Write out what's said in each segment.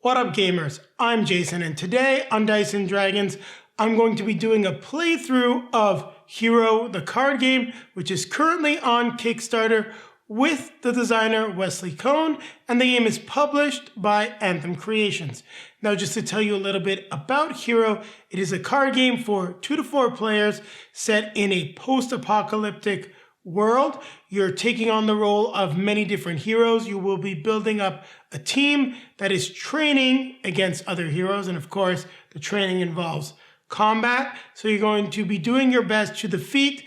What up, gamers? I'm Jayson, and today on Dice and Dragons, I'm going to be doing a playthrough of Hero, the card game, which is currently on Kickstarter with the designer Wesley Cone, and the game is published by Anthem Creations. Now, just to tell you a little bit about Hero, it is a card game for 2 to 4 players set in a post-apocalyptic world. You're taking on the role of many different heroes. You will be building up a team that is training against other heroes. And of course, the training involves combat. So you're going to be doing your best to defeat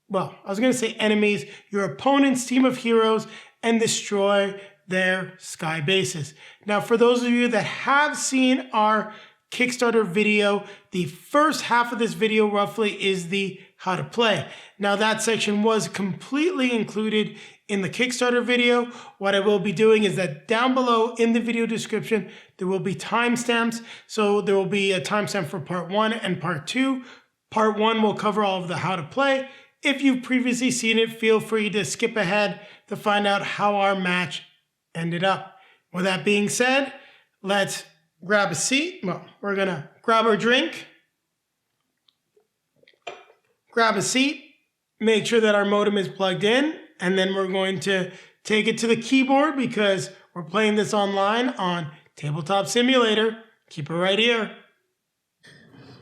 enemies, your opponent's team of heroes, and destroy their sky bases. Now, for those of you that have seen our Kickstarter video, the first half of this video roughly is the how to play. Now, that section was completely included in the Kickstarter video. What I will be doing is that down below in the video description, there will be timestamps. So there will be a timestamp for part 1 and part 2. Part 1 will cover all of the how to play. If you've previously seen it, feel free to skip ahead to find out how our match ended up. With that being said, let's grab a seat. Well, we're gonna grab our drink, grab a seat, make sure that our modem is plugged in, and then we're going to take it to the keyboard because we're playing this online on Tabletop Simulator. Keep it right here.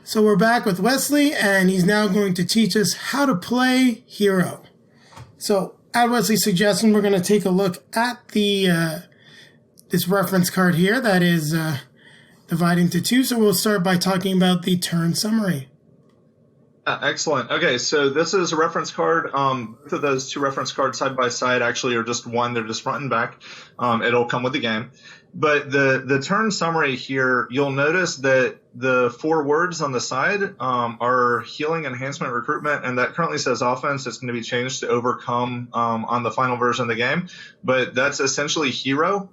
So we're back with Wesley, and he's now going to teach us how to play Hero. So at Wesley's suggestion, we're going to take a look at the this reference card here that is divided into 2. So we'll start by talking about the turn summary. Excellent. Okay, so this is a reference card. Both of those 2 reference cards side by side actually are just one. They're just front and back. It'll come with the game. But the turn summary here, you'll notice that the 4 words on the side are healing, enhancement, recruitment, and that currently says offense. It's going to be changed to overcome on the final version of the game. But that's essentially Hero.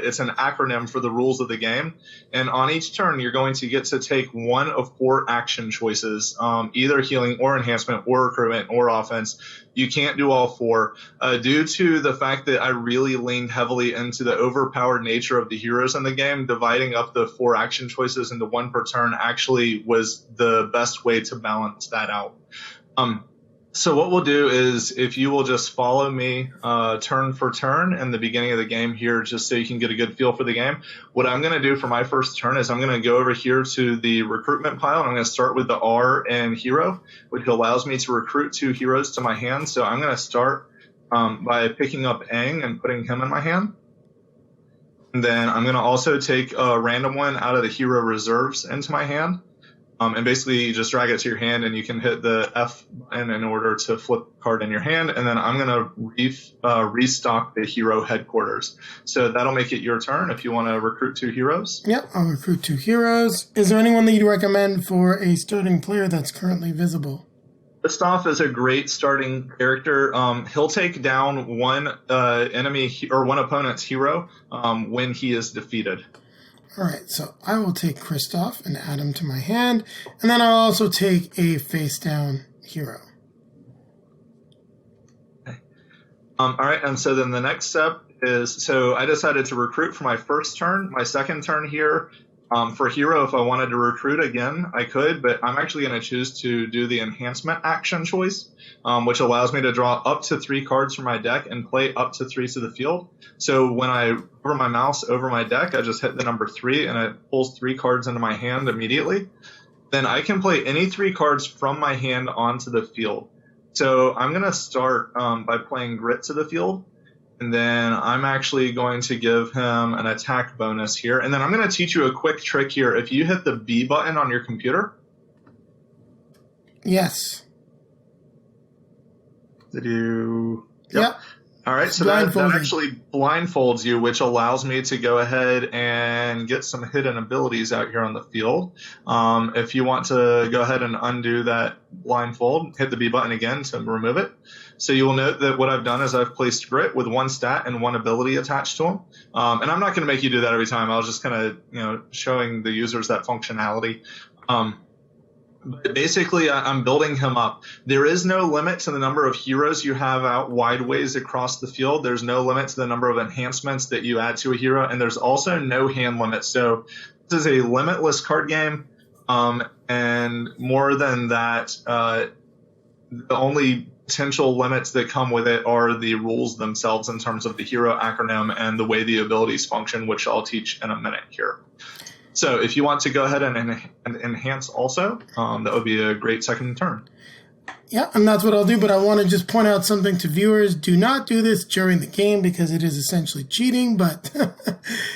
It's an acronym for the rules of the game. And on each turn, you're going to get to take one of 4 action choices, either healing or enhancement or recruitment or offense. You can't do all 4 due to the fact that I really leaned heavily into the overpowered nature of the heroes in the game. Dividing up the 4 action choices into 1 per turn actually was the best way to balance that out. So what we'll do is, if you will just follow me turn for turn in the beginning of the game here, just so you can get a good feel for the game. What I'm going to do for my first turn is I'm going to go over here to the recruitment pile, and I'm going to start with the R in Hero, which allows me to recruit 2 heroes to my hand. So I'm going to start by picking up Aang and putting him in my hand. And then I'm going to also take a random one out of the hero reserves into my hand. And basically you just drag it to your hand, and you can hit the F button in order to flip the card in your hand. And then I'm going to restock the hero headquarters. So that'll make it your turn if you want to recruit 2 heroes. Yep, I'll recruit 2 heroes. Is there anyone that you'd recommend for a starting player that's currently visible? Kristoff is a great starting character. He'll take down one enemy or one opponent's hero when he is defeated. All right, so I will take Kristoff and add him to my hand, and then I'll also take a face-down hero. Okay. All right, and so then the next step is, so I decided to recruit for my first turn. My second turn here, for hero, if I wanted to recruit again, I could, but I'm actually going to choose to do the enhancement action choice, which allows me to draw up to 3 cards from my deck and play up to 3 to the field. So when I hover my mouse over my deck, I just hit the number 3, and it pulls 3 cards into my hand immediately. Then I can play any 3 cards from my hand onto the field. So I'm going to start by playing Grit to the field. And then I'm actually going to give him an attack bonus here. And then I'm going to teach you a quick trick here. If you hit the B button on your computer. Yes. Did you? Yep. All right, so that actually blindfolds you, which allows me to go ahead and get some hidden abilities out here on the field. If you want to go ahead and undo that blindfold, hit the B button again to remove it. So you will note that what I've done is I've placed Grit with 1 stat and 1 ability attached to them. And I'm not going to make you do that every time. I was just kind of, showing the users that functionality. But basically, I'm building him up. There is no limit to the number of heroes you have out wide ways across the field. There's no limit to the number of enhancements that you add to a hero, and there's also no hand limit. So this is a limitless card game, and more than that, the only potential limits that come with it are the rules themselves in terms of the hero acronym and the way the abilities function, which I'll teach in a minute here. So if you want to go ahead and enhance also, that would be a great second turn. Yeah, and that's what I'll do, but I want to just point out something to viewers. Do not do this during the game because it is essentially cheating, but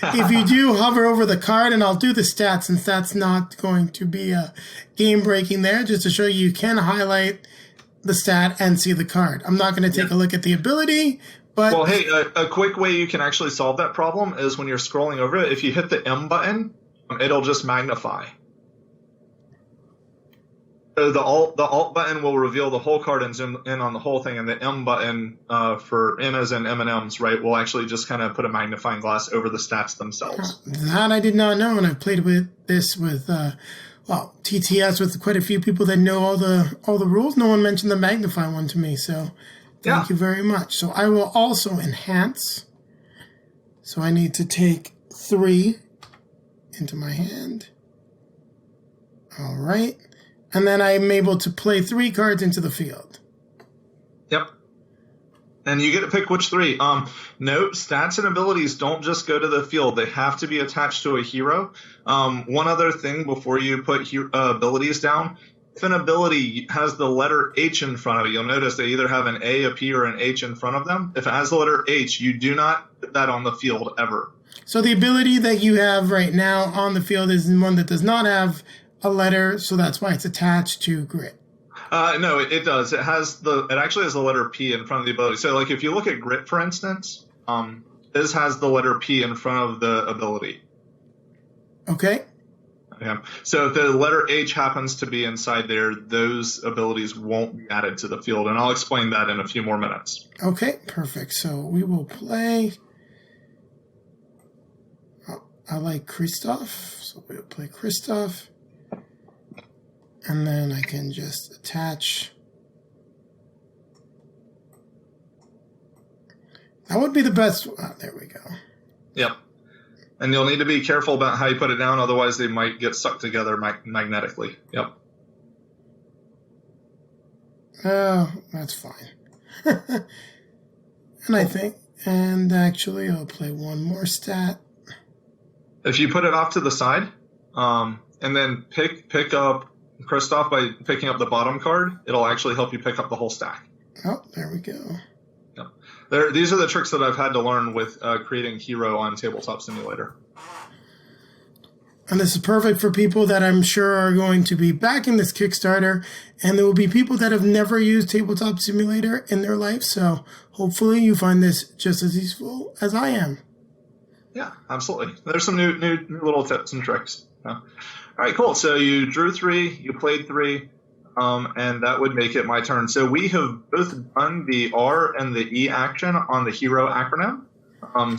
if you do, hover over the card, and I'll do the stats since that's not going to be game-breaking there, just to show you can highlight the stat and see the card. I'm not going to take a look at the ability, but... Well, hey, a quick way you can actually solve that problem is when you're scrolling over it, if you hit the M button, it'll just magnify. So the Alt button will reveal the whole card and zoom in on the whole thing, and the M button for M as in M&Ms, right, will actually just kind of put a magnifying glass over the stats themselves. That I did not know, and I've played with this with TTS with quite a few people that know all the rules. No one mentioned the magnify one to me, so thank you very much. So I will also enhance. So I need to take 3 into my hand. All right. And then I'm able to play 3 cards into the field. Yep. And you get to pick which 3. Note, stats and abilities don't just go to the field. They have to be attached to a hero. One other thing before you put abilities down, if an ability has the letter H in front of it, you'll notice they either have an A, a P, or an H in front of them. If it has the letter H, you do not put that on the field ever. So the ability that you have right now on the field is one that does not have a letter, so that's why it's attached to grit. No, it does. It actually has the letter P in front of the ability. So, like, if you look at grit, for instance, this has the letter P in front of the ability. Okay. Yeah. So if the letter H happens to be inside there, those abilities won't be added to the field, and I'll explain that in a few more minutes. Okay, perfect. So we will play. I like Christoph, so we'll play Christoph. And then I can just attach. That would be the best. Oh, there we go. Yep. And you'll need to be careful about how you put it down, otherwise they might get stuck together magnetically. Yep. Oh, that's fine. And actually I'll play one more stat. If you put it off to the side, and then pick up Christoph by picking up the bottom card, it'll actually help you pick up the whole stack. Oh, there we go. Yep. These are the tricks that I've had to learn with creating Hero on Tabletop Simulator. And this is perfect for people that I'm sure are going to be backing this Kickstarter, and there will be people that have never used Tabletop Simulator in their life, so hopefully you find this just as useful as I am. Yeah, absolutely. There's some new little tips and tricks. Yeah. All right, cool. So you drew 3, you played 3, and that would make it my turn. So we have both done the R and the E action on the hero acronym.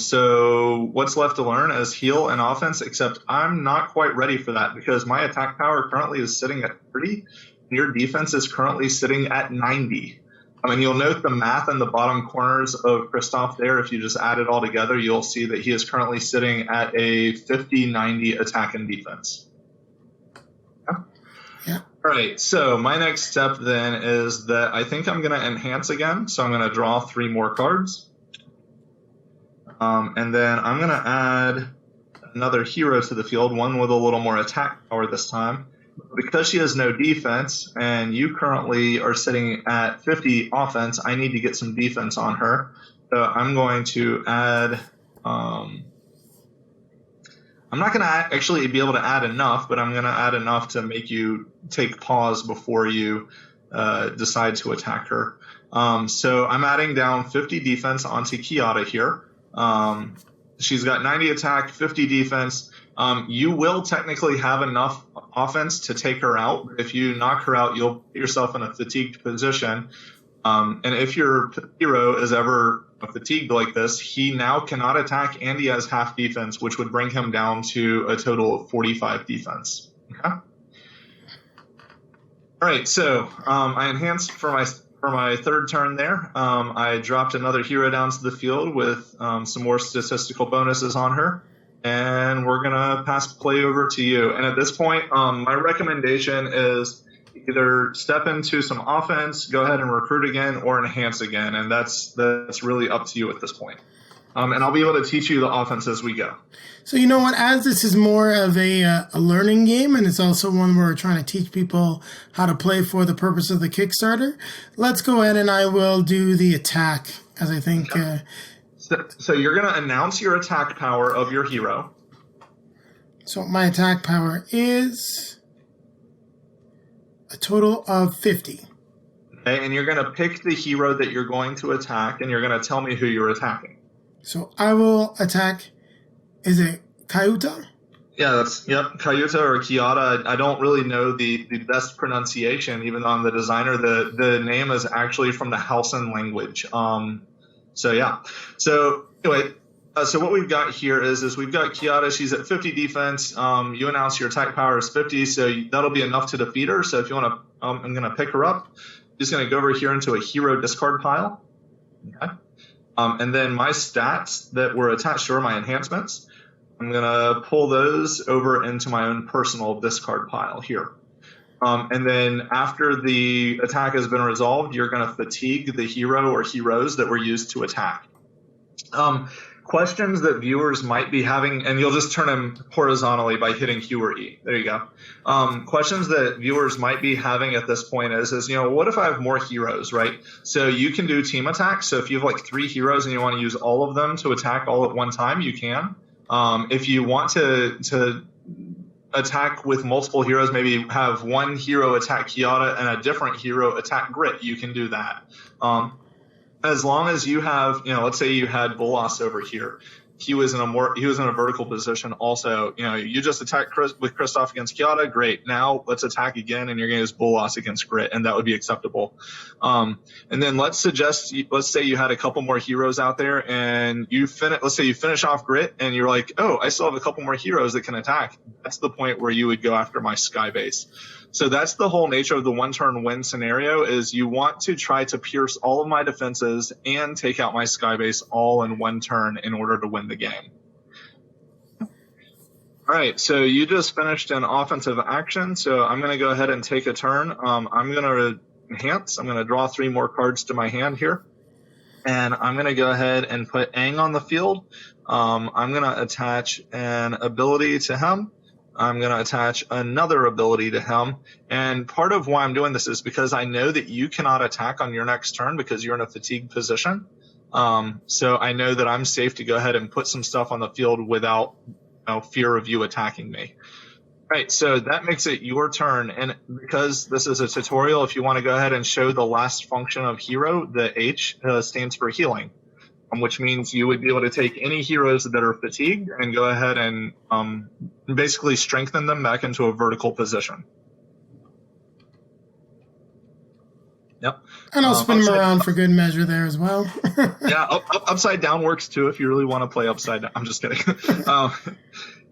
So what's left to learn is heal and offense, except I'm not quite ready for that because my attack power currently is sitting at 30. And your defense is currently sitting at 90. And you'll note the math in the bottom corners of Christoph there. If you just add it all together, you'll see that he is currently sitting at a 50-90 attack and defense. Yeah. All right, so my next step then is that I think I'm going to enhance again. So I'm going to draw 3 more cards. And then I'm going to add another hero to the field, one with a little more attack power this time. Because she has no defense, and you currently are sitting at 50 offense, I need to get some defense on her. So I'm going to add... I'm not going to actually be able to add enough, but I'm going to add enough to make you take pause before you decide to attack her. So I'm adding down 50 defense onto Kiata here. She's got 90 attack, 50 defense. You will technically have enough offense to take her out. If you knock her out, you'll put yourself in a fatigued position. And if your hero is ever fatigued like this, he now cannot attack and he has half defense, which would bring him down to a total of 45 defense. Okay? All right, so I enhanced for my third turn there. I dropped another hero down to the field with some more statistical bonuses on her, and we're gonna pass play over to you. And at this point, my recommendation is either step into some offense, go ahead and recruit again, or enhance again, and that's really up to you at this point. And I'll be able to teach you the offense as we go. So you know what? As this is more of a learning game, and it's also one where we're trying to teach people how to play for the purpose of the Kickstarter, let's go ahead and I will do the attack, as I think... Okay. So you're going to announce your attack power of your hero. So my attack power is a total of 50. Okay, and you're going to pick the hero that you're going to attack, and you're going to tell me who you're attacking. So I will attack, is it Kayuta? Yeah, Kayuta or Kiyata. I don't really know the best pronunciation, even though I'm the designer. The name is actually from the Hausan language. So yeah. So anyway, so what we've got here is we've got Kiyata. She's at 50 defense. You announce your attack power is 50, so that'll be enough to defeat her. So if you want to, I'm going to pick her up. Just going to go over here into a hero discard pile. Okay. And then my stats that were attached to her, my enhancements, I'm going to pull those over into my own personal discard pile here. And then after the attack has been resolved, you're going to fatigue the hero or heroes that were used to attack. Questions that viewers might be having, and you'll just turn them horizontally by hitting Q or E. There you go. Questions that viewers might be having at this point is, what if I have more heroes, right? So you can do team attacks. So if you have like 3 heroes and you want to use all of them to attack all at one time, you can. If you want to attack with multiple heroes, maybe have one hero attack Kiyata and a different hero attack Grit, you can do that. As long as you have, let's say you had Bolas over here. He was in a vertical position also. You just attacked with Kristoff against Kiyata, great. Now let's attack again, and you're going to use Bolas against Grit, and that would be acceptable. And then let's say you had a couple more heroes out there, and let's say you finish off Grit, and you're like, oh, I still have a couple more heroes that can attack. That's the point where you would go after my Sky Base. So that's the whole nature of the one-turn win scenario, is you want to try to pierce all of my defenses and take out my Sky Base all in one turn in order to win the game. All right, so you just finished an offensive action, so I'm going to go ahead and take a turn. I'm going to enhance. I'm going to draw 3 more cards to my hand here, and I'm going to go ahead and put Aang on the field. I'm going to attach an ability to him. I'm going to attach another ability to him. And part of why I'm doing this is because I know that you cannot attack on your next turn because you're in a fatigued position. So I know that I'm safe to go ahead and put some stuff on the field without fear of you attacking me. Right, so that makes it your turn. And because this is a tutorial, if you want to go ahead and show the last function of hero, the H stands for healing. Which means you would be able to take any heroes that are fatigued and go ahead and basically strengthen them back into a vertical position. Yep. And I'll spin them around for good measure there as well. Yeah, upside down works too if you really want to play upside down. I'm just kidding.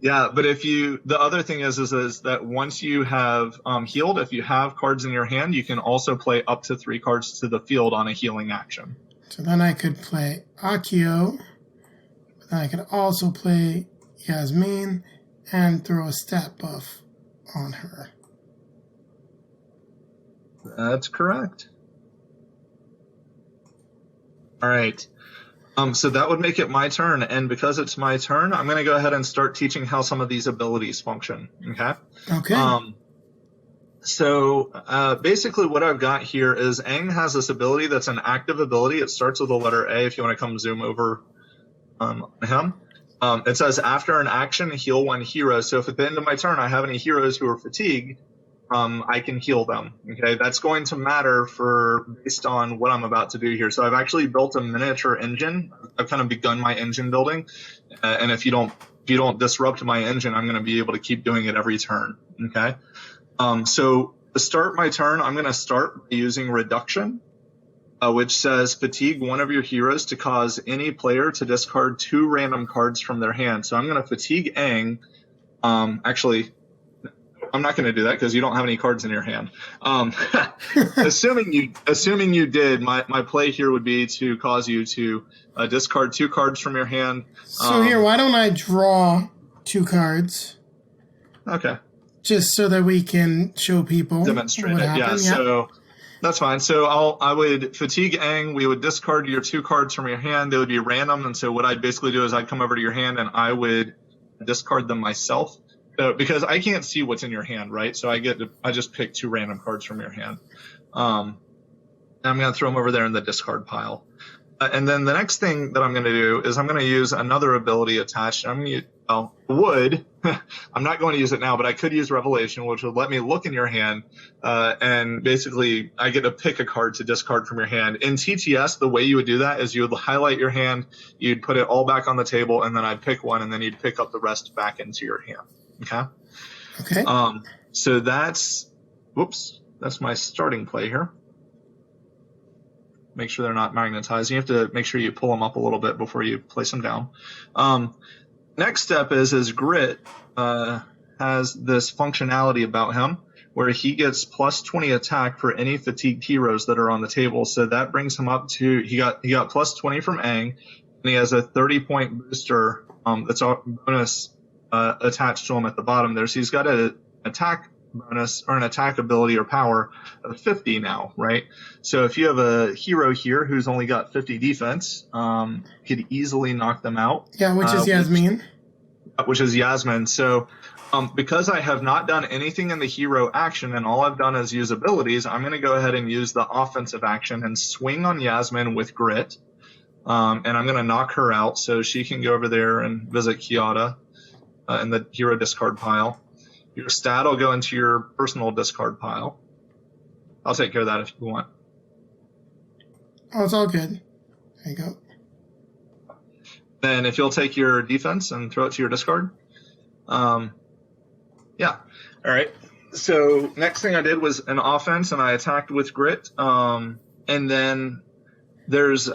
Yeah, but the other thing is that once you have healed, if you have cards in your hand, you can also play up to 3 cards to the field on a healing action. So then I could play Akio. Then I could also play Yasmin and throw a stat buff on her. That's correct. All right. So that would make it my turn. And because it's my turn, I'm going to go ahead and start teaching how some of these abilities function. Okay? Okay. So basically what I've got here is Aang has this ability that's an active ability. It starts with the letter A if you want to come zoom over him. It says after an action, heal 1 hero. So if at the end of my turn I have any heroes who are fatigued, I can heal them. Okay, that's going to matter based on what I'm about to do here. So I've actually built a miniature engine. I've kind of begun my engine building. And if you don't disrupt my engine, I'm going to be able to keep doing it every turn. Okay. So to start my turn, I'm going to start by using reduction, which says fatigue 1 of your heroes to cause any player to discard 2 random cards from their hand. So I'm going to fatigue Aang. I'm not going to do that because you don't have any cards in your hand. Assuming you did, my play here would be to cause you to discard 2 cards from your hand. So here, why don't I draw 2 cards? Okay. Just so that we can show people demonstrate what it. happened. Yeah, so that's fine. So I would fatigue Aang. We would discard your 2 cards from your hand. They would be random. And so what I'd basically do is I'd come over to your hand and I would discard them myself. So, because I can't see what's in your hand, right? So I just pick 2 random cards from your hand. And I'm going to throw them over there in the discard pile. And then the next thing that I'm going to do is I'm going to use another ability attached. I'm going to I'm not going to use it now, but I could use Revelation, which would let me look in your hand. And basically, I get to pick a card to discard from your hand. In TTS, the way you would do that is you would highlight your hand, you'd put it all back on the table, and then I'd pick one, and then you'd pick up the rest back into your hand. Okay? So that's my starting play here. Make sure they're not magnetized. You have to make sure you pull them up a little bit before you place them down. Next step is Grit has this functionality about him where he gets plus 20 attack for any fatigued heroes that are on the table. So that brings him up to he got plus 20 from Aang, and he has a 30-point booster that's a bonus attached to him at the bottom there. So he's got an attack bonus or an attack ability or power of 50 now, right? So if you have a hero here who's only got 50 defense, could easily knock them out. Yeah, which is Yasmin. Which is Yasmin. So because I have not done anything in the hero action and all I've done is use abilities, I'm going to go ahead and use the offensive action and swing on Yasmin with Grit. And I'm going to knock her out so she can go over there and visit Kiata in the hero discard pile. Your stat will go into your personal discard pile. I'll take care of that if you want. Oh, it's all good. There you go. Then if you'll take your defense and throw it to your discard. Yeah. All right. So next thing I did was an offense, and I attacked with Grit. And then there's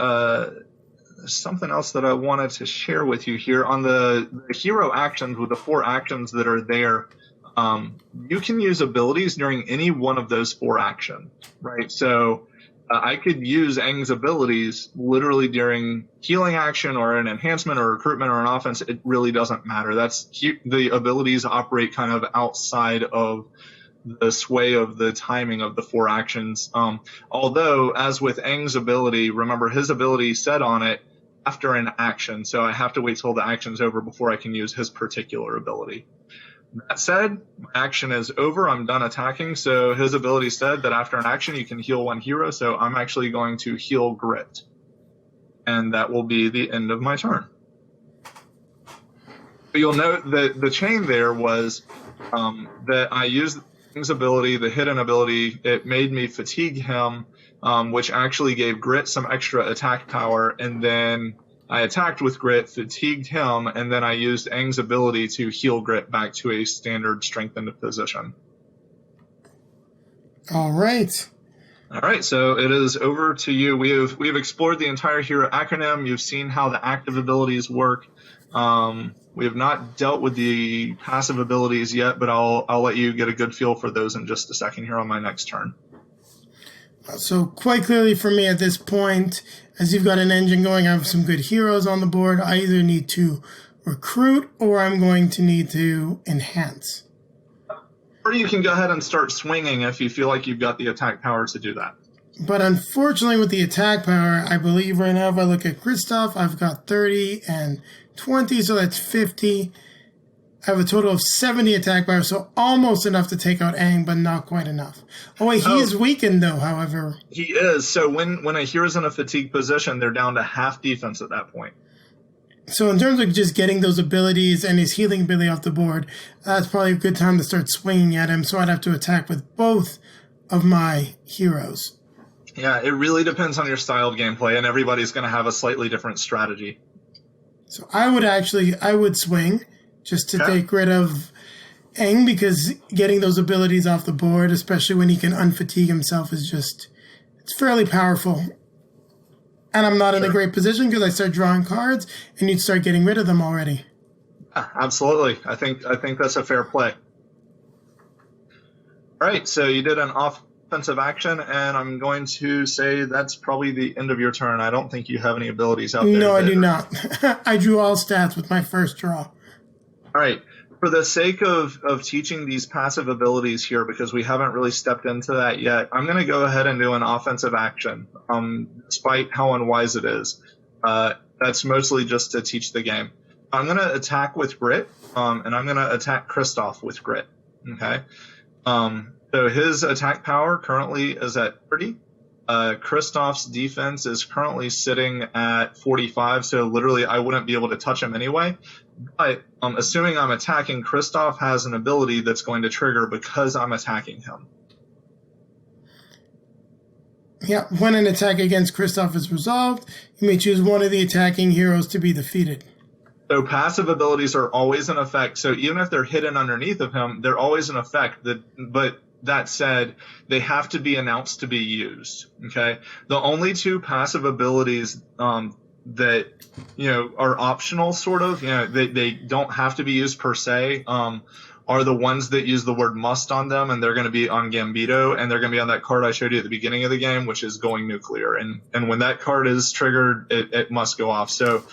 something else that I wanted to share with you here. On the hero actions, with the 4 actions that are there, you can use abilities during any one of those 4 actions, right? So I could use Aang's abilities literally during healing action or an enhancement or recruitment or an offense. It really doesn't matter. The abilities operate kind of outside of the sway of the timing of the 4 actions. Although, as with Aang's ability, remember his ability said on it after an action, so I have to wait till the action's over before I can use his particular ability. That said, my action is over. I'm done attacking. So his ability said that after an action, you can heal 1 hero. So I'm actually going to heal Grit. And that will be the end of my turn. But you'll note that the chain there was that I used his ability, the hidden ability. It made me fatigue him, which actually gave Grit some extra attack power. And then I attacked with Grit, fatigued him, and then I used Aang's ability to heal Grit back to a standard strengthened position. All right. All right, so it is over to you. We have explored the entire hero acronym. You've seen how the active abilities work. We have not dealt with the passive abilities yet, but I'll let you get a good feel for those in just a second here on my next turn. So quite clearly for me at this point, as you've got an engine going, I have some good heroes on the board. I either need to recruit or I'm going to need to enhance. Or you can go ahead and start swinging if you feel like you've got the attack power to do that. But unfortunately with the attack power, I believe right now if I look at Kristoff, I've got 30 and 20, so that's 50. I have a total of 70 attack power, so almost enough to take out Aang, but not quite enough. Oh, wait, he is weakened, though, however. He is. So when a hero's in a fatigue position, they're down to half defense at that point. So in terms of just getting those abilities and his healing ability off the board, that's probably a good time to start swinging at him, so I'd have to attack with both of my heroes. Yeah, it really depends on your style of gameplay, and everybody's going to have a slightly different strategy. So I would swing just to take rid of Aang, because getting those abilities off the board, especially when he can unfatigue himself, is just, it's fairly powerful. And I'm not in a great position because I start drawing cards and you'd start getting rid of them already. Absolutely. I think that's a fair play. All right, so you did an offensive action, and I'm going to say that's probably the end of your turn. I don't think you have any abilities out there. No, I do not. I drew all stats with my first draw. All right. For the sake of teaching these passive abilities here, because we haven't really stepped into that yet, I'm going to go ahead and do an offensive action, despite how unwise it is. That's mostly just to teach the game. I'm going to attack with Grit, and I'm going to attack Kristoff with Grit. Okay? So his attack power currently is at 30. Kristoff's defense is currently sitting at 45, so literally I wouldn't be able to touch him anyway. But assuming I'm attacking, Kristoff has an ability that's going to trigger because I'm attacking him. Yeah, when an attack against Kristoff is resolved, you may choose one of the attacking heroes to be defeated. So passive abilities are always in effect. So even if they're hidden underneath of him, they're always in effect. But that said, they have to be announced to be used. Okay. The only two passive abilities that are optional, sort of. They don't have to be used per se. Are the ones that use the word must on them, and they're going to be on Gambito, and they're going to be on that card I showed you at the beginning of the game, which is going nuclear. And when that card is triggered, it must go off. So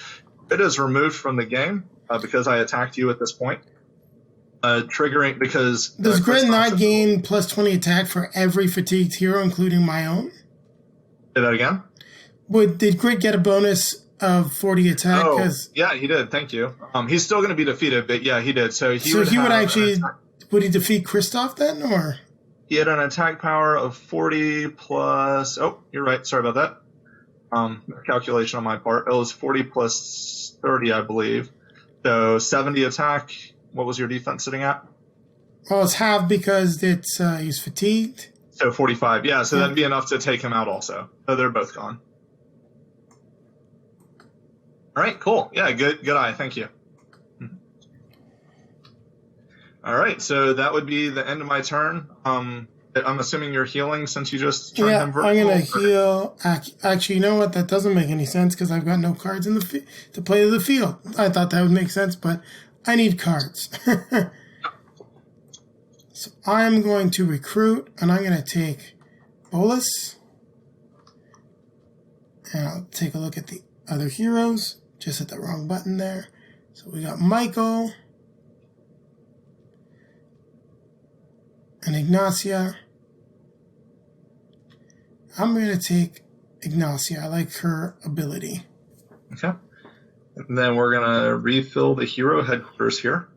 it is removed from the game because I attacked you at this point. Triggering because... Does Grit not gain plus 20 attack for every fatigued hero, including my own? Say that again? Did Grit get a bonus of 40 attack? Oh, yeah, he did. Thank you. He's still going to be defeated, but yeah, he did. So he would actually... Would he defeat Kristoff then, or...? He had an attack power of 40 plus... Oh, you're right. Sorry about that. Calculation on my part. It was 40 plus 30, I believe. So 70 attack. What was your defense sitting at? Well, it's half because he's fatigued. So 45. Yeah, so that'd be enough to take him out also. So they're both gone. All right, cool. Yeah, good eye. Thank you. All right, so that would be the end of my turn. I'm assuming you're healing since you just turned him vertical. I'm going to heal. Actually, you know what? That doesn't make any sense because I've got no cards in to play to the field. I thought that would make sense, but I need cards. So I'm going to recruit, and I'm going to take Bolus. And I'll take a look at the other heroes. Just hit the wrong button there. So we got Michael and Ignacia. I'm going to take Ignacia. I like her ability. Okay. And then we're going to refill the hero headquarters here.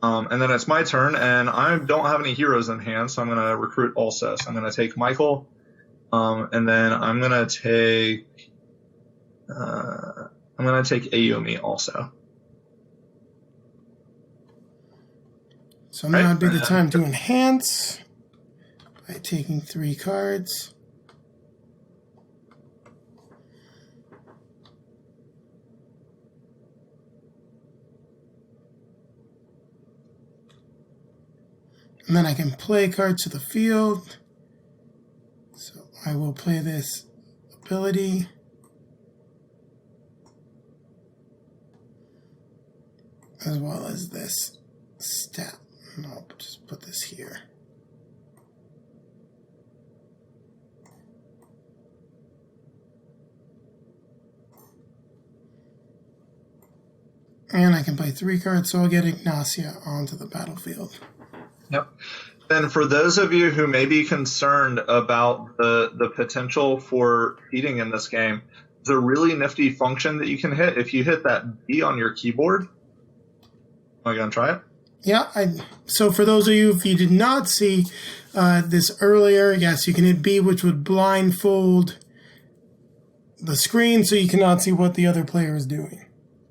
And then it's my turn, and I don't have any heroes in hand, so I'm going to recruit also. So I'm going to take Michael, and then I'm going to take Ayumi also. So now would be the time to enhance by taking 3 cards. And then I can play cards to the field. So I will play this ability. As well as this stat. And I'll just put this here. And I can play 3 cards, so I'll get Ignacia onto the battlefield. Yep. And for those of you who may be concerned about the potential for cheating in this game, there's a really nifty function that you can hit. If you hit that B on your keyboard, am I going to try it? Yeah. So for those of you, if you did not see this earlier, yes, you can hit B, which would blindfold the screen so you cannot see what the other player is doing.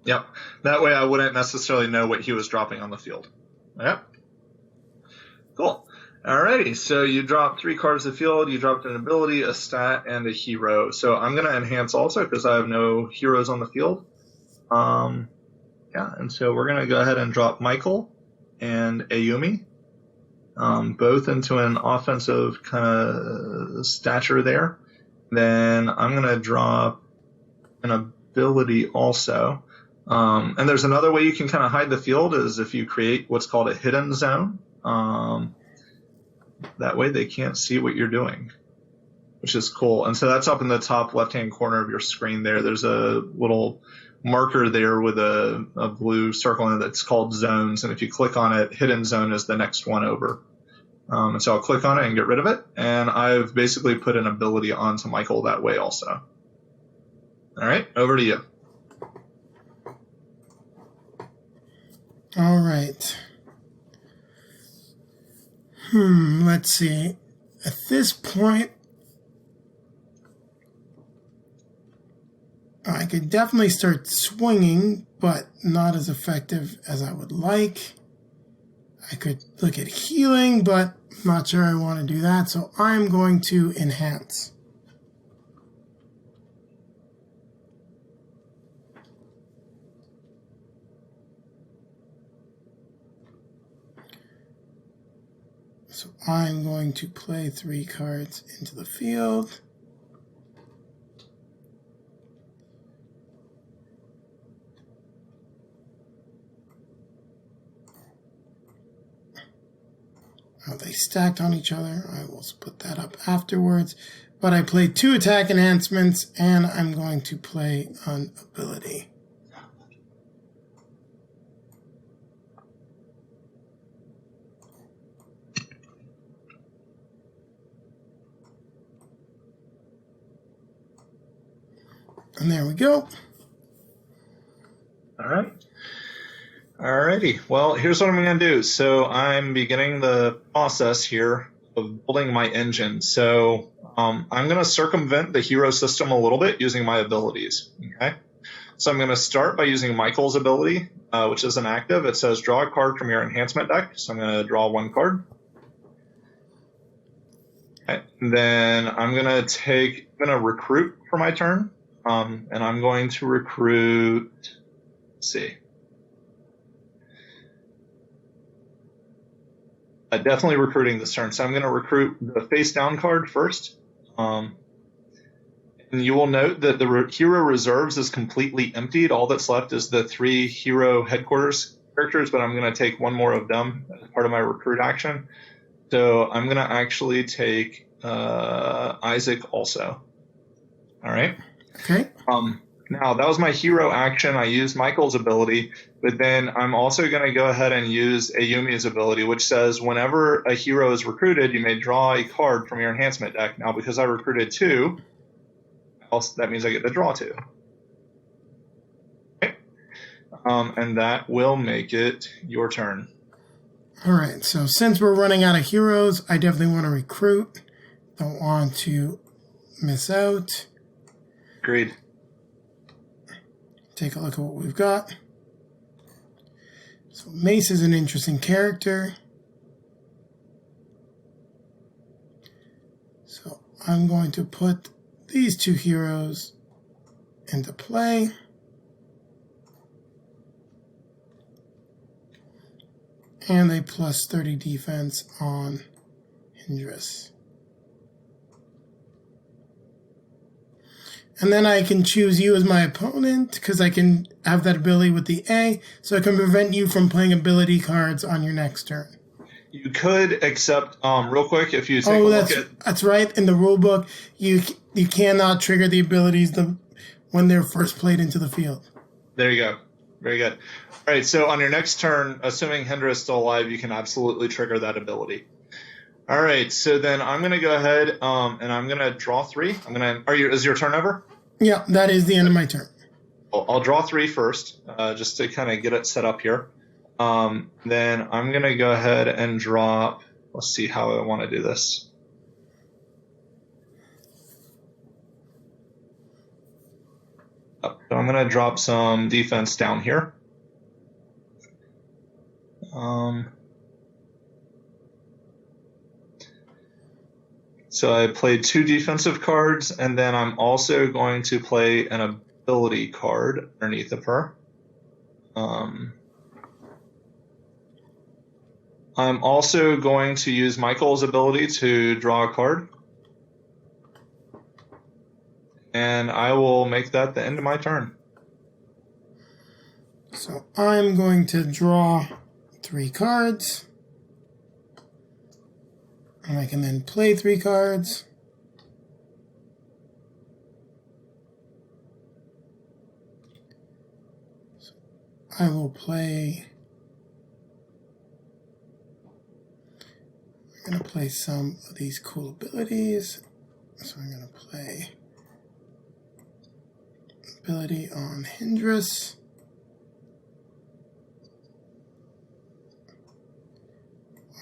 Yep. That way I wouldn't necessarily know what he was dropping on the field. Yep. Cool. Alrighty, so you dropped 3 cards to the field, you dropped an ability, a stat, and a hero. So I'm going to enhance also because I have no heroes on the field. And so we're going to go ahead and drop Michael and Ayumi, both into an offensive kind of stature there. Then I'm going to drop an ability also. And there's another way you can kind of hide the field is if you create what's called a hidden zone. That way they can't see what you're doing, which is cool. And so that's up in the top left-hand corner of your screen there. There's a little marker there with a blue circle in it that's called zones. And if you click on it, hidden zone is the next one over. And so I'll click on it and get rid of it. And I've basically put an ability onto Michael that way also. All right, over to you. All right. Let's see. At this point, I could definitely start swinging, but not as effective as I would like. I could look at healing, but I'm not sure I want to do that, so I'm going to enhance. So I'm going to play 3 cards into the field. Oh, they stacked on each other. I will put that up afterwards. But I played 2 attack enhancements, and I'm going to play an ability. And there we go. All right. Alrighty. Well, here's what I'm going to do. So I'm beginning the process here of building my engine. So I'm going to circumvent the hero system a little bit using my abilities. Okay. So I'm going to start by using Michael's ability, which is an active. It says draw a card from your enhancement deck. So I'm going to draw 1 card. Okay. Then I'm going to recruit for my turn. And I'm going to recruit, let's see. Definitely recruiting this turn. So I'm going to recruit the face down card first. And you will note that the hero reserves is completely emptied. All that's left is the 3 hero headquarters characters, but I'm going to take 1 more of them as part of my recruit action. So I'm going to actually take Isaac also. All right. Okay. Now, that was my hero action. I used Michael's ability, but then I'm also going to go ahead and use Ayumi's ability, which says whenever a hero is recruited, you may draw a card from your enhancement deck. Now, because I recruited 2, that means I get to draw 2. Okay. And that will make it your turn. All right. So since we're running out of heroes, I definitely want to recruit. Don't want to miss out. Agreed. Take a look at what we've got. So Mace is an interesting character. So I'm going to put these 2 heroes into play. And a plus 30 defense on Hindress. And then I can choose you as my opponent because I can have that ability with the A, so I can prevent you from playing ability cards on your next turn. You could, except real quick, if you take a look at... that's right. In the rule book, you cannot trigger the abilities when they're first played into the field. There you go. Very good. All right, so on your next turn, assuming Hendra is still alive, you can absolutely trigger that ability. All right, so then I'm going to go ahead and I'm going to draw 3. Is your turn over? Yeah, that is the end of my turn. I'll draw 3 first, just to kind of get it set up here. Then I'm going to go ahead and drop, let's see how I want to do this. So I'm going to drop some defense down here. So I played 2 defensive cards, and then I'm also going to play an ability card underneath of her. I'm also going to use Michael's ability to draw a card. And I will make that the end of my turn. So I'm going to draw 3 cards. And I can then play 3 cards. So I will play... I'm going to play some of these cool abilities. So I'm going to play ability on Hindress.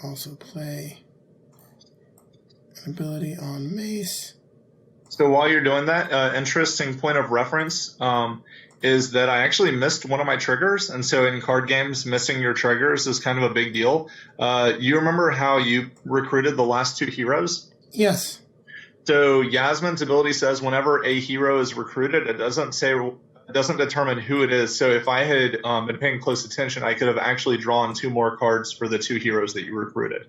Also play an ability on Mace. So while you're doing that, interesting point of reference is that I actually missed one of my triggers. And so in card games, missing your triggers is kind of a big deal. You remember how you recruited the last 2 heroes? Yes. So Yasmin's ability says whenever a hero is recruited, it doesn't determine who it is. So if I had been paying close attention, I could have actually drawn 2 more cards for the 2 heroes that you recruited.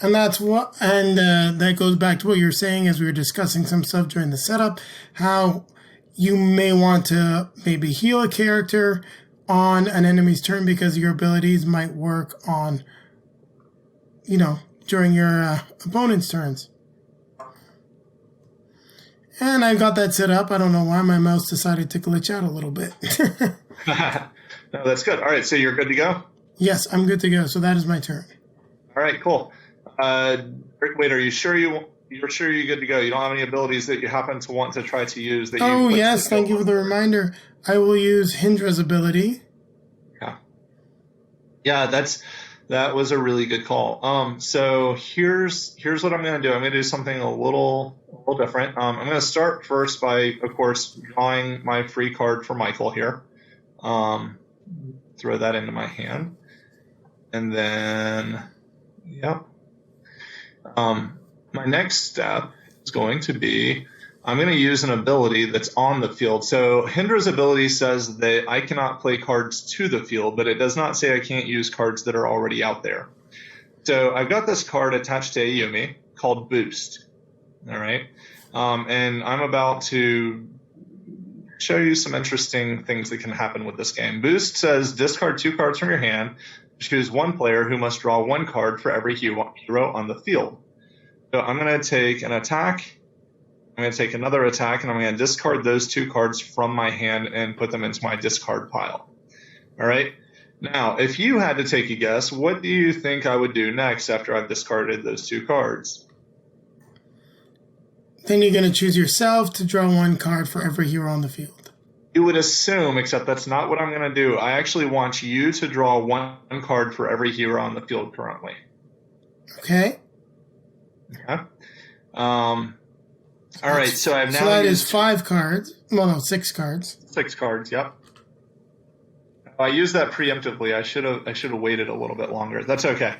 And that's what, and that goes back to what you were saying as we were discussing some stuff during the setup, how you may want to maybe heal a character on an enemy's turn because your abilities might work on, during your opponent's turns. And I've got that set up. I don't know why my mouse decided to glitch out a little bit. No, that's good. All right, so you're good to go? Yes, I'm good to go. So that is my turn. All right, cool. Wait, are you sure you're good to go? You don't have any abilities that you happen to want to try to use? Oh, yes. Thank you for the reminder. I will use Hindra's ability. Yeah, that was a really good call. So here's what I'm going to do. I'm going to do something a little different. I'm going to start first by, of course, drawing my free card for Michael here. Throw that into my hand. And then, yep. My next step is going to be, I'm going to use an ability that's on the field. So Hindra's ability says that I cannot play cards to the field, but it does not say I can't use cards that are already out there. So I've got this card attached to Ayumi called Boost. All right. And I'm about to show you some interesting things that can happen with this game. Boost says discard 2 cards from your hand, choose 1 player who must draw 1 card for every hero on the field. So I'm going to take an attack, I'm going to take another attack, and I'm going to discard those 2 cards from my hand and put them into my discard pile. All right? Now, if you had to take a guess, what do you think I would do next after I've discarded those 2 cards? Then you're going to choose yourself to draw 1 card for every hero on the field. You would assume, except that's not what I'm going to do. I actually want you to draw 1 card for every hero on the field currently. Okay. Okay. All right, so I've now So that is 5 cards. Well, no, 6 cards. 6 cards, yep. I used that preemptively. I should have waited a little bit longer. That's okay.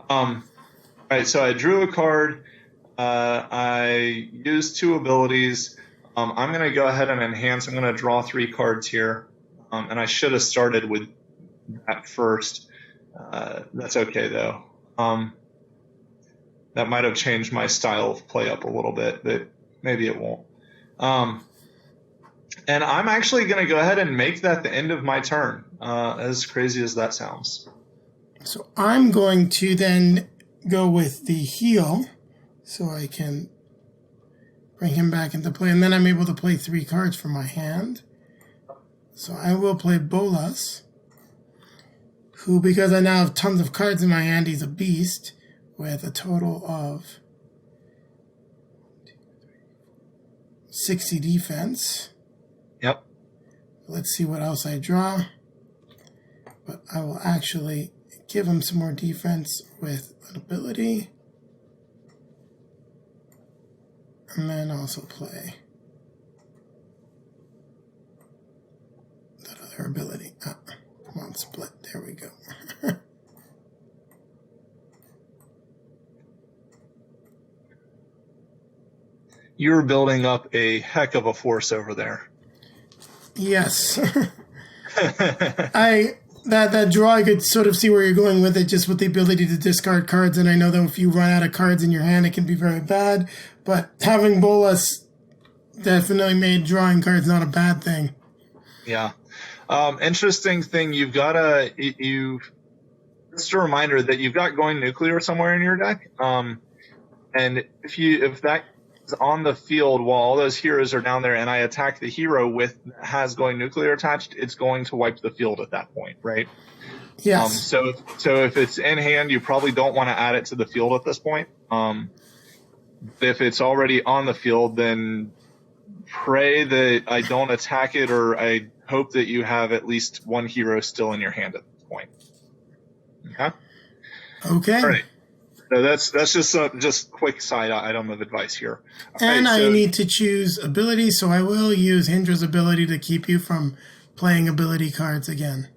All right, so I drew a card. I used 2 abilities. I'm going to go ahead and enhance. I'm going to draw 3 cards here. And I should have started with that first. That's okay, though. That might have changed my style of play up a little bit, but maybe it won't. And I'm actually going to go ahead and make that the end of my turn, as crazy as that sounds. So I'm going to then go with the heal so I can bring him back into play. And then I'm able to play 3 cards from my hand. So I will play Bolas, who, because I now have tons of cards in my hand, he's a beast with a total of 60 defense. Yep. Let's see what else I draw. But I will actually give him some more defense with an ability. And then also play that other ability. Come on, split. There we go. You're building up a heck of a force over there. Yes. That draw, I could sort of see where you're going with it, just with the ability to discard cards. And I know that if you run out of cards in your hand, it can be very bad. But having Bolas definitely made drawing cards not a bad thing. Yeah. Interesting thing, you've got just a reminder that you've got going nuclear somewhere in your deck. And if that is on the field while all those heroes are down there, and I attack the hero has going nuclear attached, it's going to wipe the field at that point, right? Yes. So if it's in hand, you probably don't want to add it to the field at this point. If it's already on the field, then pray that I don't attack it, or I hope that you have at least one hero still in your hand at this point. Okay. Okay. All right. So that's just quick side item of advice here. And I need to choose ability, so I will use Hindra's ability to keep you from playing ability cards again.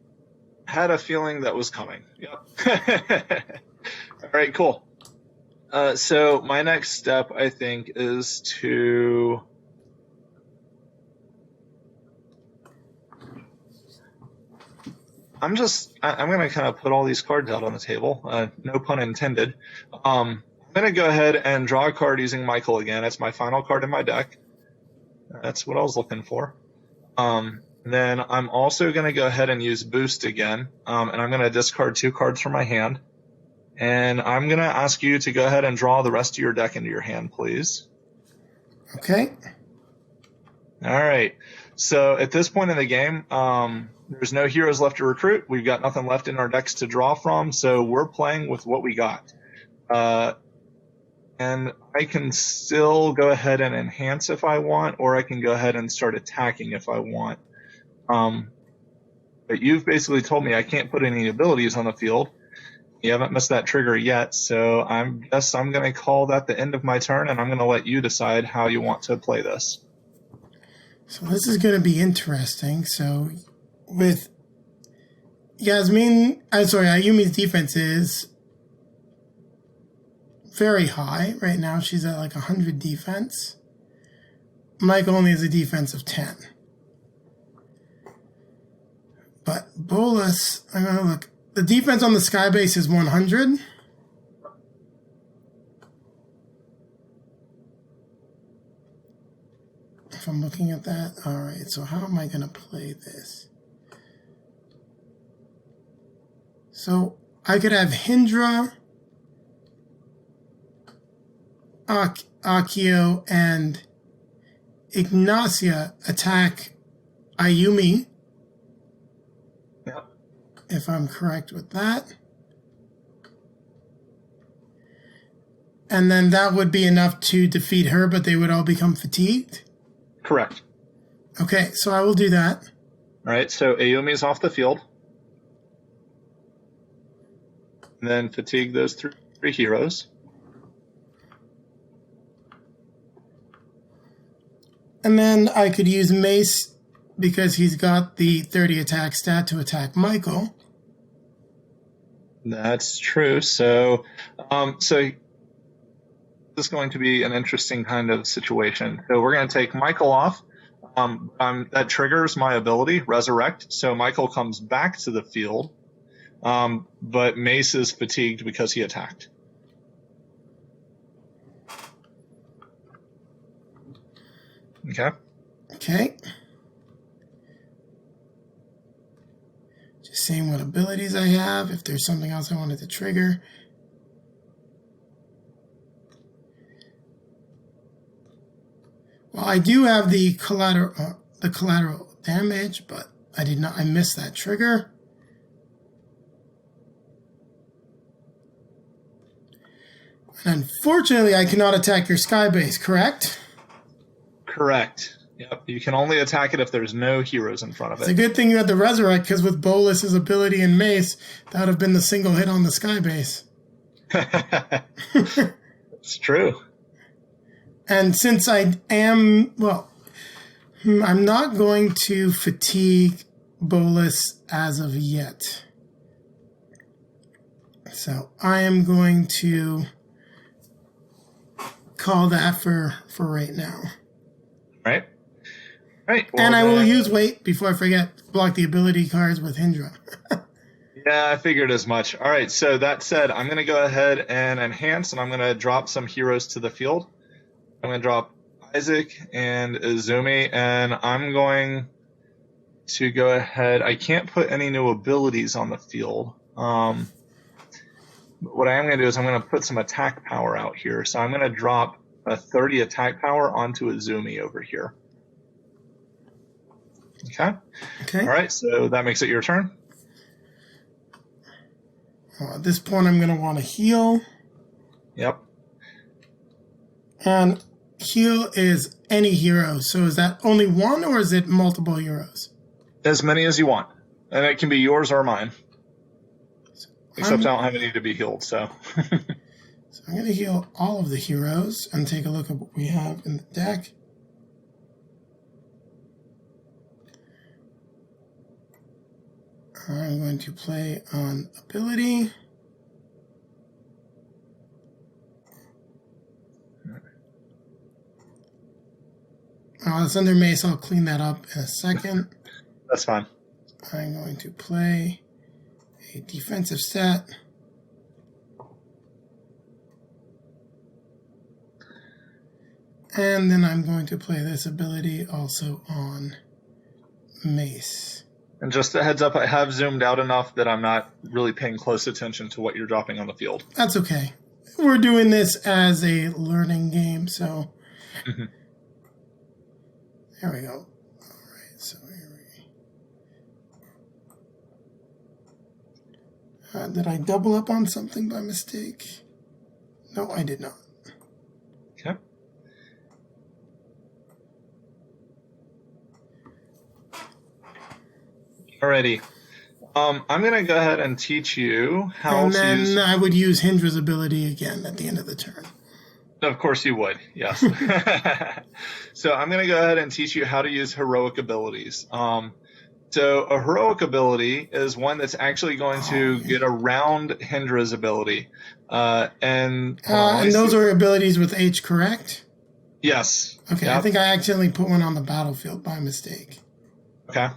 Had a feeling that was coming. Yep. All right, cool. So my next step, I think, is to... I'm going to kind of put all these cards out on the table. No pun intended. I'm going to go ahead and draw a card using Michael again. It's my final card in my deck. That's what I was looking for. Then I'm also going to go ahead and use Boost again. And I'm going to discard 2 cards from my hand. And I'm going to ask you to go ahead and draw the rest of your deck into your hand, please. Okay. All right. So at this point in the game, there's no heroes left to recruit. We've got nothing left in our decks to draw from, so we're playing with what we got. And I can still go ahead and enhance if I want, or I can go ahead and start attacking if I want. But you've basically told me I can't put any abilities on the field. You haven't missed that trigger yet, so I guess I'm going to call that the end of my turn, and I'm going to let you decide how you want to play this. So this is going to be interesting. So with Ayumi's defense is very high right now. She's at like 100 defense. Mike only has a defense of 10. But Bolas, I'm going to look. The defense on the sky base is 100. If I'm looking at that. All right, so how am I going to play this? So I could have Hindra, Akio, and Ignacia attack Ayumi. Yep. If I'm correct with that. And then that would be enough to defeat her, but they would all become fatigued? Correct. Okay, so I will do that. All right, so Ayumi's off the field. And then fatigue those 3 heroes. And then I could use Mace because he's got the 30 attack stat to attack Michael. That's true. So this is going to be an interesting kind of situation. So we're going to take Michael off. That triggers my ability, Resurrect. So Michael comes back to the field, but Mace is fatigued because he attacked. Okay. Okay. Just seeing what abilities I have, if there's something else I wanted to trigger. Well, I do have the collateral damage, but I missed that trigger. And unfortunately, I cannot attack your sky base, correct? Correct. Yep. You can only attack it if there's no heroes in front of it. It's a good thing you had the Resurrect, because with Bolas's ability and Mace, that would have been the single hit on the sky base. It's true. And since I am, I'm not going to fatigue Bolas as of yet. So I am going to call that for right now. Right. Right. Well, and I will use before I forget, block the ability cards with Hindra. Yeah, I figured as much. All right. So that said, I'm going to go ahead and enhance, and I'm going to drop some heroes to the field. I'm going to drop Isaac and Izumi, and I'm going to go ahead. I can't put any new abilities on the field. What I am going to do is I'm going to put some attack power out here. So I'm going to drop a 30 attack power onto a Zoomy over here. Okay. Okay. All right. So that makes it your turn. At this point, I'm going to want to heal. Yep. And heal is any hero. So is that only one or is it multiple heroes? As many as you want. And it can be yours or mine. Except I don't have any to be healed, so. So I'm going to heal all of the heroes and take a look at what we have in the deck. I'm going to play on ability. It's under Mace. I'll clean that up in a second. That's fine. I'm going to play a defensive set. And then I'm going to play this ability also on Mace. And just a heads up, I have zoomed out enough that I'm not really paying close attention to what you're dropping on the field. That's okay. We're doing this as a learning game, so... Mm-hmm. There we go. All right, so here we... did I double up on something by mistake? No, I did not. Okay. Alrighty. I'm going to go ahead and teach you how to use... And then I would use Hindra's ability again at the end of the turn. Of course you would, yes. So I'm going to go ahead and teach you how to use heroic abilities. So a heroic ability is one that's actually going to get around Hindra's ability. And those are abilities with H, correct? Yes. Okay, Yep. I think I accidentally put one on the battlefield by mistake. Okay.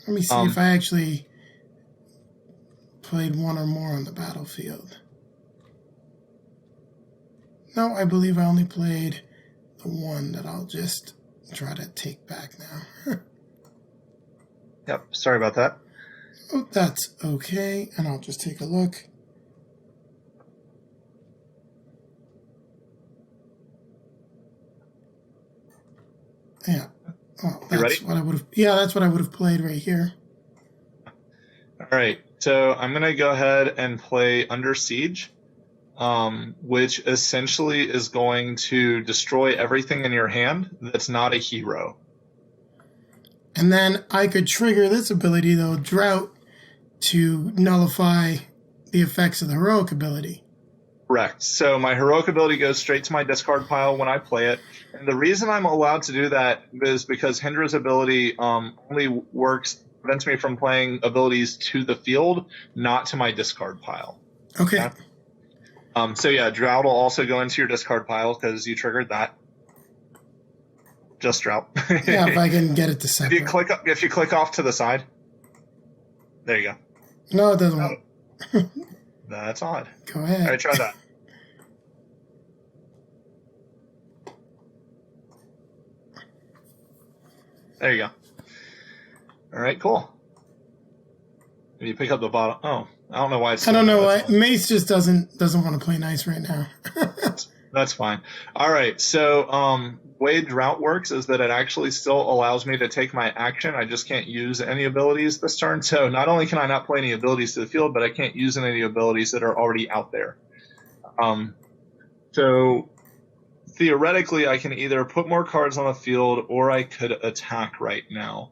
Let me see if I actually played one or more on the battlefield. No, I believe I only played the one that I'll just try to take back now. Yep, sorry about that. Oh, that's okay, and I'll just take a look. Yeah. Oh, You ready? that's what I would have. Yeah, that's what I would have played right here. All right, so I'm going to go ahead and play Under Siege, which essentially is going to destroy everything in your hand that's not a hero. And then I could trigger this ability, though, Drought, to nullify the effects of the heroic ability. Correct. So my heroic ability goes straight to my discard pile when I play it. And the reason I'm allowed to do that is because Hindra's ability only prevents me from playing abilities to the field, not to my discard pile. Okay. So yeah, Drought will also go into your discard pile because you triggered that. Just Drought. Yeah, if I can get it to separate. If you click off to the side, there you go. No, it doesn't work. That's odd. Go ahead. All right, try that. There you go. All right, cool. If you pick up the bottom, I don't know why it's. I don't know why Mace just doesn't want to play nice right now. That's fine. All right, so way Drought works is that it actually still allows me to take my action. I just can't use any abilities this turn. So not only can I not play any abilities to the field, but I can't use any abilities that are already out there. So theoretically, I can either put more cards on the field or I could attack right now.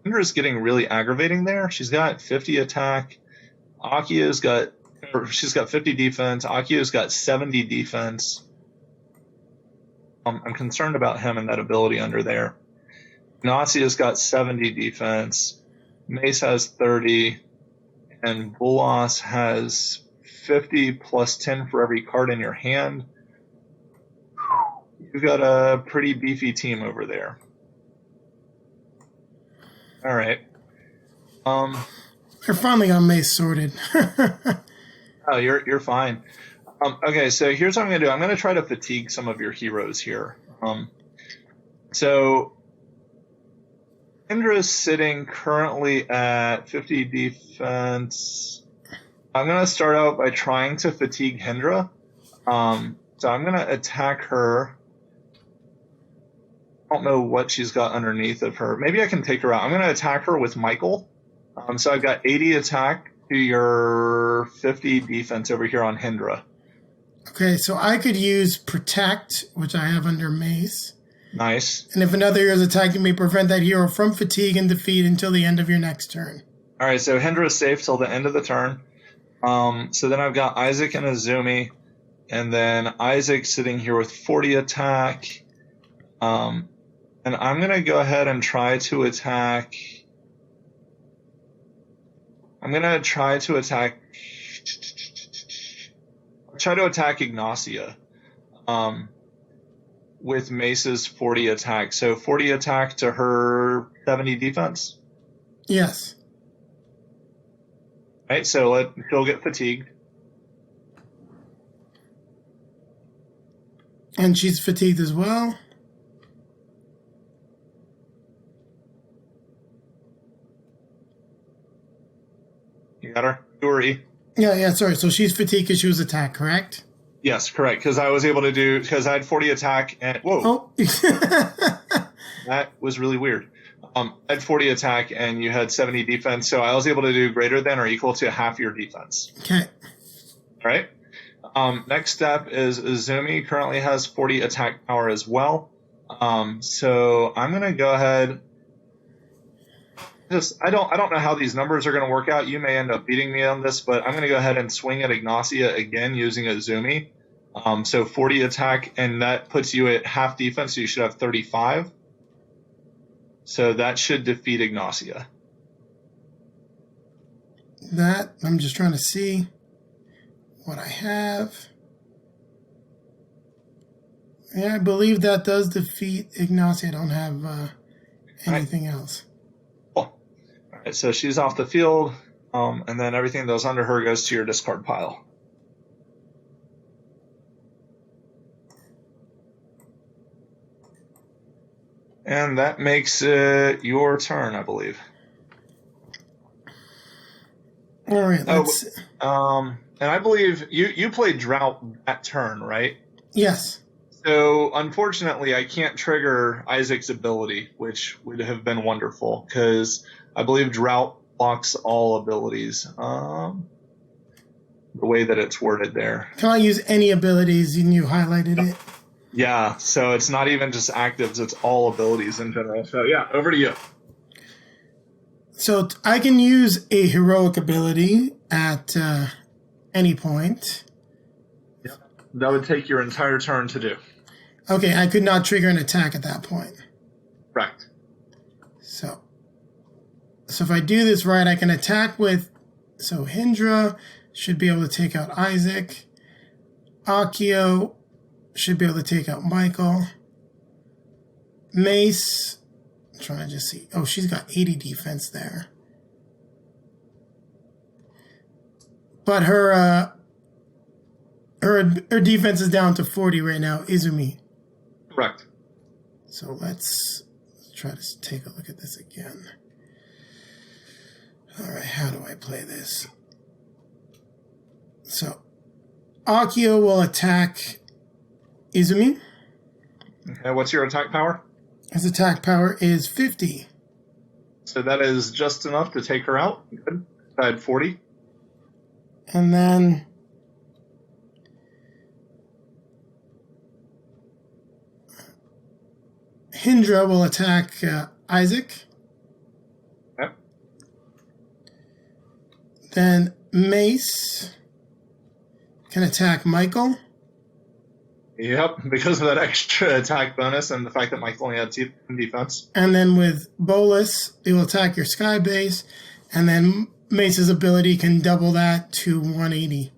Hindra's getting really aggravating there. She's got 50 attack. She's got 50 defense. Akia's got 70 defense. I'm concerned about him and that ability under there. Nazia's got 70 defense. Mace has 30. And Bulas has 50 plus 10 for every card in your hand. You've got a pretty beefy team over there. All right. I finally got Mace sorted. Oh, you're fine. Okay, so here's what I'm going to do. I'm going to try to fatigue some of your heroes here. So Indra's sitting currently at 50 defense. I'm going to start out by trying to fatigue Hindra. So I'm going to attack her. I don't know what she's got underneath of her. Maybe I can take her out. I'm going to attack her with Michael. So I've got 80 attack to your 50 defense over here on Hindra. Okay, so I could use Protect, which I have under Mace. Nice. And if another hero is attacked, you may prevent that hero from fatigue and defeat until the end of your next turn. All right, so Hindra is safe till the end of the turn. So then I've got Isaac and Azumi, and then Isaac sitting here with 40 attack. And I'm going to go ahead and try to attack. I'm going to try to attack Ignacia with Mace's 40 attack. So 40 attack to her 70 defense. Yes. Right, so she'll get fatigued. And she's fatigued as well. You got her? U or E? Yeah, sorry. So she's fatigued because she was attacked, correct? Yes, correct. Because I was able to because I had 40 attack and whoa. Oh. That was really weird. I had 40 attack and you had 70 defense, so I was able to do greater than or equal to half your defense. Okay. All right. Next step is Azumi currently has 40 attack power as well. So I'm gonna go ahead. I don't know how these numbers are going to work out. You may end up beating me on this, but I'm going to go ahead and swing at Ignacia again using Azumi. So 40 attack, and that puts you at half defense, so you should have 35. So that should defeat Ignacia. That, I'm just trying to see what I have. Yeah, I believe that does defeat Ignacia. I don't have anything else. So she's off the field, and then everything that was under her goes to your discard pile. And that makes it your turn, I believe. All right. And I believe you played Drought that turn, right? Yes. So unfortunately, I can't trigger Isaac's ability, which would have been wonderful, because I believe Drought blocks all abilities. The way that it's worded there. Can I use any abilities and you highlighted it? Yeah, so it's not even just actives, it's all abilities in general. So yeah, over to you. So I can use a heroic ability at any point. Yeah, that would take your entire turn to do. Okay, I could not trigger an attack at that point. Correct. So if I do this right, I can attack with... So Hindra should be able to take out Isaac. Akio should be able to take out Michael. Mace... I'm trying to just see. Oh, she's got 80 defense there. But her defense is down to 40 right now, Izumi. Correct. So let's try to take a look at this again. All right, how do I play this? So Akio will attack Izumi. Okay, what's your attack power? His attack power is 50. So that is just enough to take her out. Good. I had 40. And then Hindra will attack Isaac. Okay. Then Mace can attack Michael. Yep, because of that extra attack bonus and the fact that Michael only had 2 defense. And then with Bolus, he will attack your sky base. And then Mace's ability can double that to 180.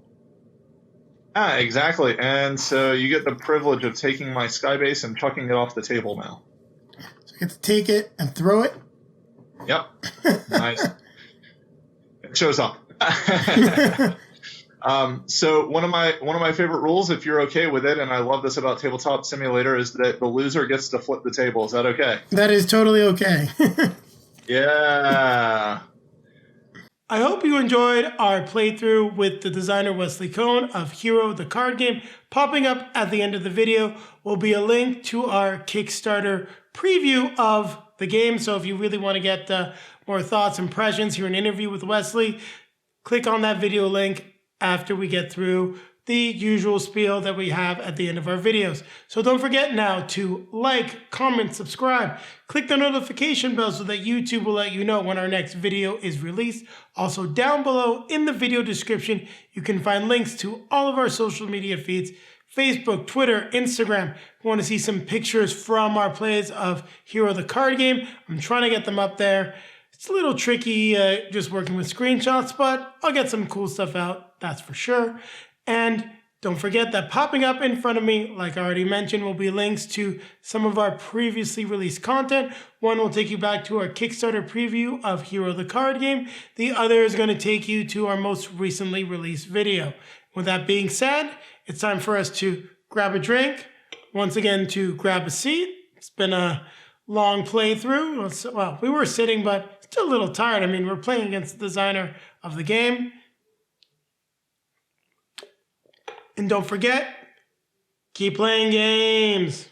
Ah, exactly. And so you get the privilege of taking my sky base and chucking it off the table now. So I get to take it and throw it. Yep. Nice. It shows up. So one of my favorite rules, if you're okay with it, and I love this about Tabletop Simulator, is that the loser gets to flip the table. Is that okay? That is totally okay. Yeah. I hope you enjoyed our playthrough with the designer Wesley Cone of Hero the card game. Popping up at the end of the video will be a link to our Kickstarter preview of the game. So if you really want to get more thoughts, impressions, hear an interview with Wesley, click on that video link after we get through the usual spiel that we have at the end of our videos. So don't forget now to like, comment, subscribe, click the notification bell so that YouTube will let you know when our next video is released. Also down below in the video description, you can find links to all of our social media feeds, Facebook, Twitter, Instagram. If you want to see some pictures from our plays of Hero the card game, I'm trying to get them up there. It's a little tricky just working with screenshots, but I'll get some cool stuff out, that's for sure. And don't forget that popping up in front of me, like I already mentioned, will be links to some of our previously released content. One will take you back to our Kickstarter preview of Hero the card game. The other is going to take you to our most recently released video. With that being said, it's time for us to grab a drink. Once again, to grab a seat. It's been a long playthrough. Well, we were sitting, but still a little tired. I mean, we're playing against the designer of the game. And don't forget, keep playing games.